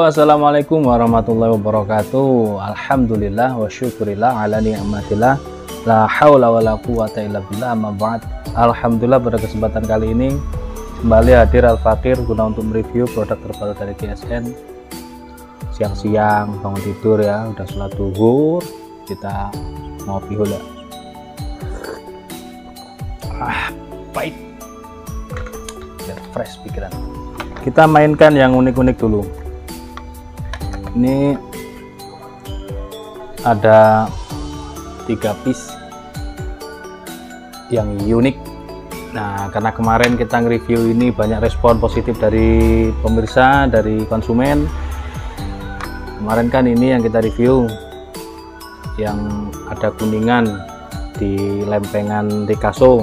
Halo, assalamualaikum warahmatullahi wabarakatuh. Alhamdulillah wa syukurillah ala ni'matillah. La haula wa la quwata illa billah, amma ba'd. Alhamdulillah, pada kesempatan kali ini kembali hadir Al-Fakir guna untuk mereview produk terbaru dari GSN. Siang-siang bangun tidur ya, udah sholat zuhur, kita ngopi dulu. Pahit. Biar fresh pikiran. Kita mainkan yang unik-unik dulu. Ini ada 3 piece yang unik. Nah, karena kemarin kita nge-review ini banyak respon positif dari pemirsa, dari konsumen. Kemarin kan ini yang kita review yang ada kuningan di lempengan Picasso,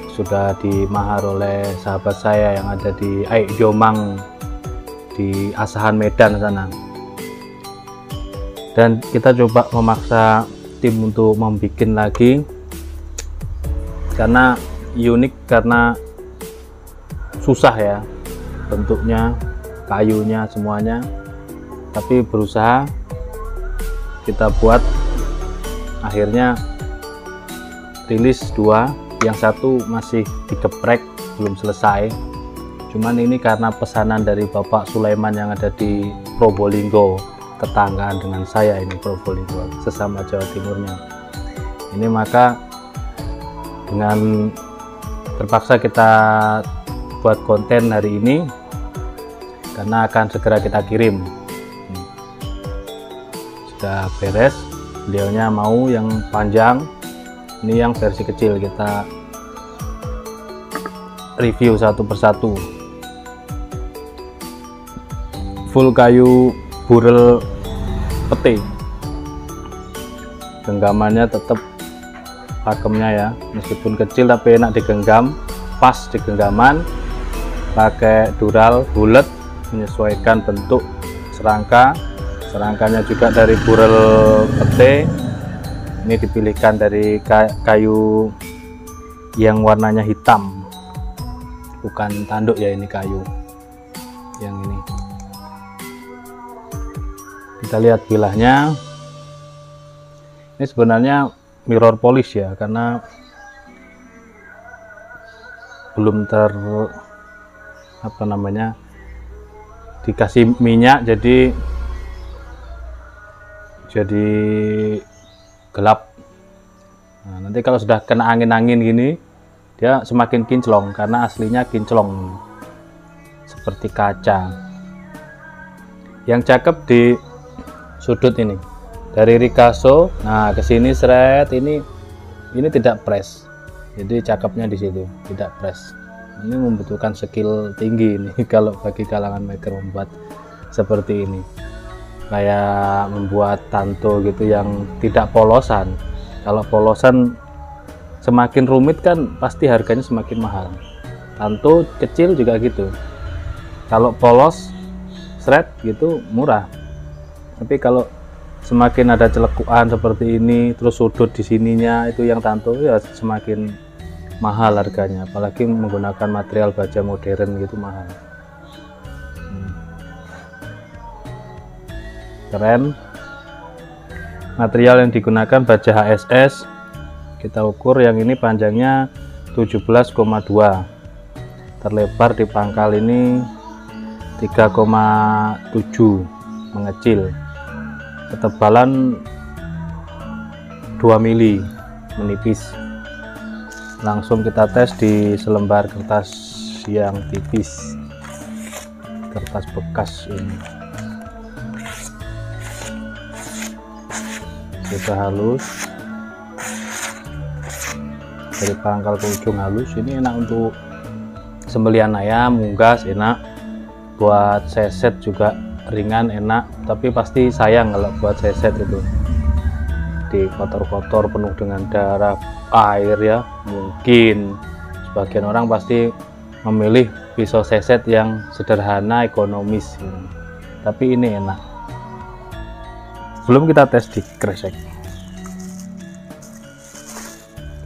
sudah dimahar oleh sahabat saya yang ada di Jomang di Asahan Medan sana. Dan kita coba memaksa tim untuk membuat lagi karena unik, karena susah ya bentuknya, kayunya semuanya, tapi berusaha kita buat. Akhirnya rilis 2, yang satu masih digeprek belum selesai, cuman ini karena pesanan dari Bapak Sulaiman yang ada di Probolinggo, tetanggaan dengan saya ini, Probolinggo sesama Jawa Timurnya ini, maka dengan terpaksa kita buat konten hari ini karena akan segera kita kirim. Sudah beres, beliaunya mau yang panjang, ini yang versi kecil, kita review satu persatu. Full kayu burel pete, genggamannya tetap pakemnya ya, meskipun kecil tapi enak digenggam, pas di genggaman. Pakai dural bulat menyesuaikan bentuk serangka, serangkanya juga dari burel pete. Ini dipilihkan dari kayu yang warnanya hitam, bukan tanduk ya, ini kayu yang ini. Kita lihat bilahnya. Ini sebenarnya mirror polish ya, karena belum dikasih minyak, jadi gelap. Nah, nanti kalau sudah kena angin-angin gini, dia semakin kinclong karena aslinya kinclong seperti kaca. Yang cakep di sudut ini dari Picasso. Nah, kesini seret, ini tidak press, jadi cakepnya di situ, tidak press. Ini membutuhkan skill tinggi ini kalau bagi kalangan maker membuat seperti ini, kayak membuat tanto gitu yang tidak polosan. Kalau polosan semakin rumit kan pasti harganya semakin mahal. Tanto kecil juga gitu, kalau polos shred gitu murah, tapi kalau semakin ada celekuan seperti ini, terus sudut di sininya itu yang tanto, ya semakin mahal harganya, apalagi menggunakan material baja modern gitu, mahal. Keren. Material yang digunakan baja HSS. Kita ukur yang ini panjangnya 17,2, terlebar di pangkal ini 3,7, mengecil. Ketebalan 2 mili, menipis. Langsung kita tes di selembar kertas yang tipis, kertas bekas ini. Sudah halus dari pangkal ke ujung, halus. Ini enak untuk sembelihan ayam, unggas enak, buat seset juga ringan enak, tapi pasti sayang kalau buat seset itu di kotor-kotor penuh dengan darah, air ya. Mungkin sebagian orang pasti memilih pisau seset yang sederhana, ekonomis gitu. Tapi ini enak. Belum kita tes di kresek,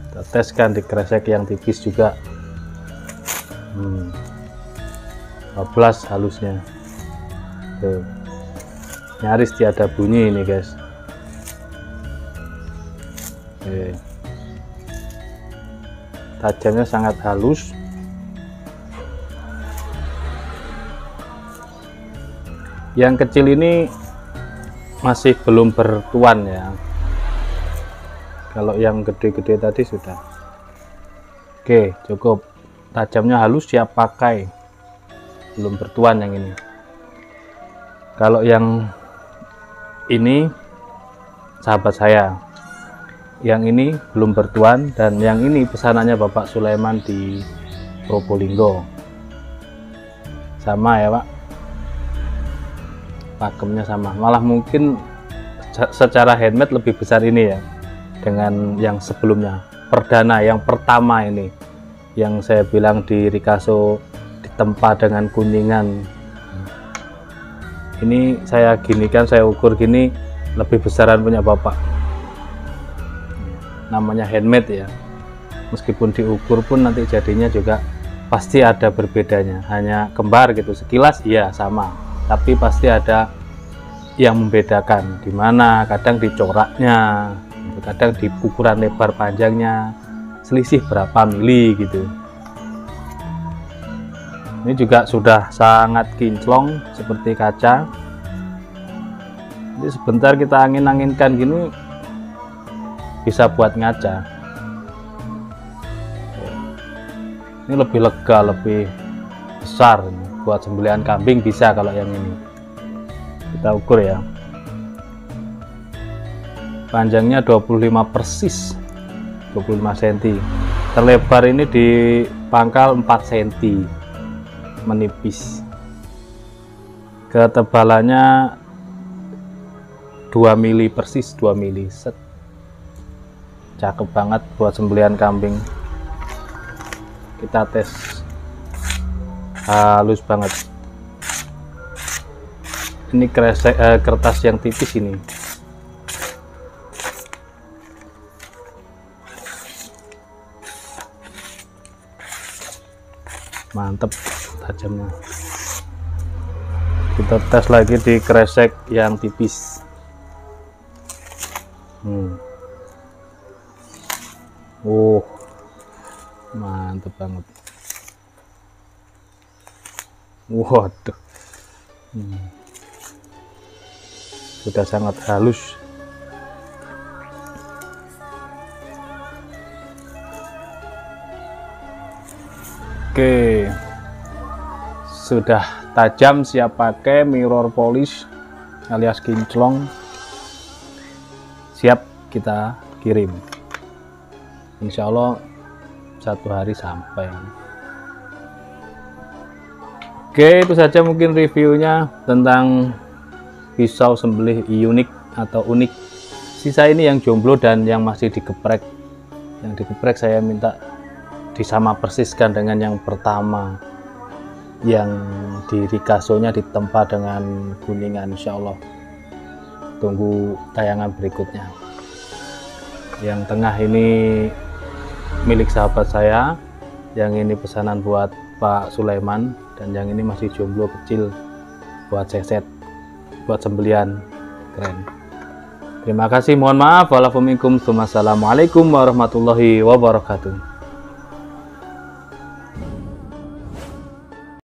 kita teskan di kresek yang tipis juga. 12 halusnya. Tuh. nyaris tiada bunyi ini guys. Oke. Tajamnya sangat halus. Yang kecil ini masih belum bertuan ya. Kalau yang gede-gede tadi sudah. Oke, cukup. Tajamnya halus, siap pakai. Belum bertuan yang ini. Kalau yang ini sahabat saya. Yang ini belum bertuan, dan yang ini pesanannya Bapak Sulaiman di Probolinggo. Sama ya Pak, pakemnya sama, malah mungkin secara handmade lebih besar ini ya dengan yang sebelumnya. Perdana yang pertama ini yang saya bilang di Ricasso ditempa dengan kuningan, ini saya ginikan, saya ukur gini, lebih besaran punya Bapak. Namanya handmade ya, meskipun diukur pun nanti jadinya juga pasti ada berbedanya, hanya kembar gitu sekilas iya sama, tapi pasti ada yang membedakan, dimana kadang di coraknya, kadang di ukuran lebar panjangnya selisih berapa mili gitu. Ini juga sudah sangat kinclong seperti kaca. Jadi sebentar kita angin-anginkan gini bisa buat ngaca. Ini lebih lega, lebih besar, buat sembelihan kambing bisa. Kalau yang ini kita ukur ya, panjangnya 25 persis, 25 cm, terlebar ini di pangkal 4 cm, menipis. Ketebalannya 2 mili persis, 2 mili. Set. Cakep banget buat sembelihan kambing. Kita tes. Halus banget. Ini kertas yang tipis ini. Mantep tajamnya. Kita tes lagi di kresek yang tipis. Mantep banget. Waduh, sudah sangat halus. Oke, sudah tajam, siap pakai, mirror polish alias kinclong, siap kita kirim. Insya Allah 1 hari sampai. Oke, itu saja mungkin reviewnya tentang pisau sembelih unik atau unik. Sisa ini yang jomblo dan yang masih digeprek. Yang digeprek saya minta disama persiskan dengan yang pertama, yang di Ricasso-nya ditempa dengan kuningan. Insya Allah tunggu tayangan berikutnya. Yang tengah ini milik sahabat saya, yang ini pesanan buat Pak Sulaiman, dan yang ini masih jomblo kecil buat seset, buat sembelian. Keren. Terima kasih, mohon maaf. Wassalamualaikum warahmatullahi wabarakatuh.